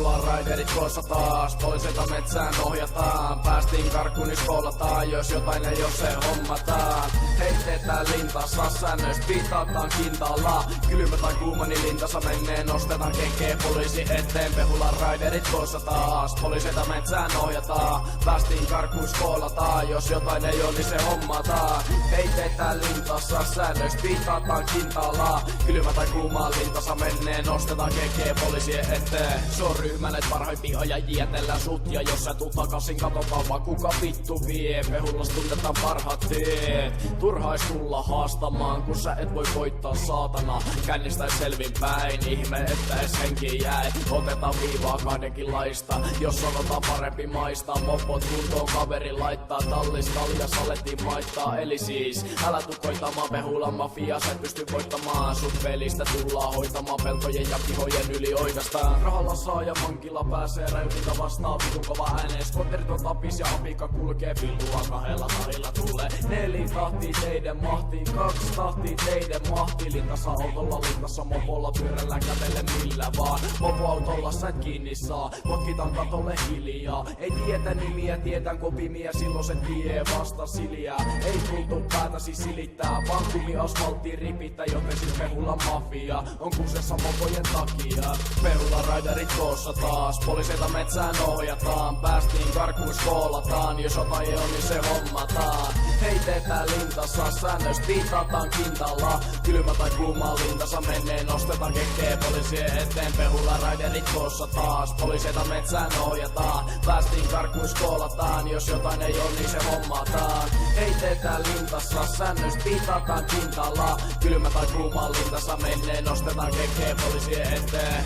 Pehulan raiderit koossa taas, poliiseita metsään ohjataan. Päästiin karkuun, niin skoolataan, jos jotain ei oo se hommataan. Heitetään lintassa, säännöistä piitataan kintaalla. Kylmä tai kuuma, niin lintassa menee, nostetaan kenkee poliisi eteen. Pehulan raiderit koossa taas, poliiseita metsään ohjataan. Päästiin karkuun, skoolataan, jos jotain ei oo, niin se hommataan. Heitetään lintassa, säännöistä piitataan kintaalla. Kylmä tai kuuma, lintassa menee, nostetaan kenkee poliisien eteen. Se on ryhmän, et parhaimpia ajajia jätellään sut. Ja jos sä tuut takasin, katsotaan vaan kuka vittu vie. Pehulas tunnetaan parhaat teet. Turhais tulla haastamaan, kun sä et voi voittaa saatana. Kännistäis selvin päin, ihme että es henki jäi. Otetaan viivaa kahdenkinlaista, jos sanotaan parempi maista. Mopot kuntoon kaveri laittaa, tallis kalja salettiin maittaa. Eli siis, älä tuu koittamaan Pehulan mafia, sä et pysty voittamaan. Sut pelistä tullaan hoitamaan pelkojen ja kihojen yli oikeastaan. Rahalla saa ja vankila pääsee räytintä vastaan. Vitun kova ääneen, skotterit on tapis ja apika kulkee. Vittua kahdella tahilla tulee 4 tahtia teidän mahtiin, 2 tahtia teidän mahtiin. Lintassa autolla, lintassa mopolla, pyörällään kävele millä vaan. Mopoautolla sä et kiinni saa, potkitaan katolle hiljaa. Ei tietä nimiä, tietän kopimia, silloin se tie vasta siljää. Ei tultu päätäsi silittää, vaan kumi asfalttiin ripittää. Joten siis Pehulan mafia on kusessa mopojen takia. Pehulan raiderit koossa taas, poliiseita metsään ohjataan. Päästiin karkuun, skoolataan, jos jotain ei oo, niin se hommataan. Heitetään lintassa, säännöistä piitataan kintalla. Kylmä tai kuuma lintassa menee, nostetaan kekkee poliisien eteen. Pehulan raiderit koossa taas, poliiseita metsään ohjataan. Päästiin karkuun, skoolataan, jos jotain ei oo, niin se hommataan. Heitetään lintassa, säännöistä piitataan kintalla. Kylmä tai kuuma lintassa menee, nostetaan kekkee poliisien eteen.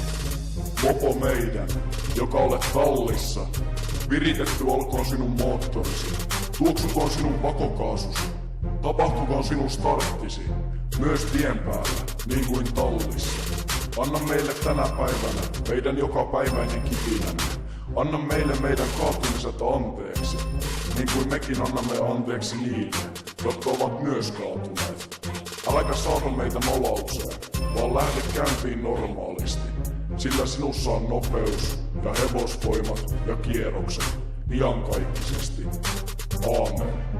Mopo meidän, joka olet tallissa. Viritetty olkoon sinun moottorisi. Tuoksukoon sinun pakokaasusi. Tapahtukoon sinun starttisi. Myös tien päällä, niin kuin tallissa. Anna meille tänä päivänä meidän jokapäiväinen kipinämme. Anna meille meidän kaatumiset anteeksi. Niin kuin mekin annamme anteeksi niille, jotka ovat myös kaatuneet. Äläkä saata meitä nolaukseen, vaan lähde käyntiin normaalisti. Sillä sinussa on nopeus ja hevosvoimat ja kierrokset iankaikkisesti. Aamen.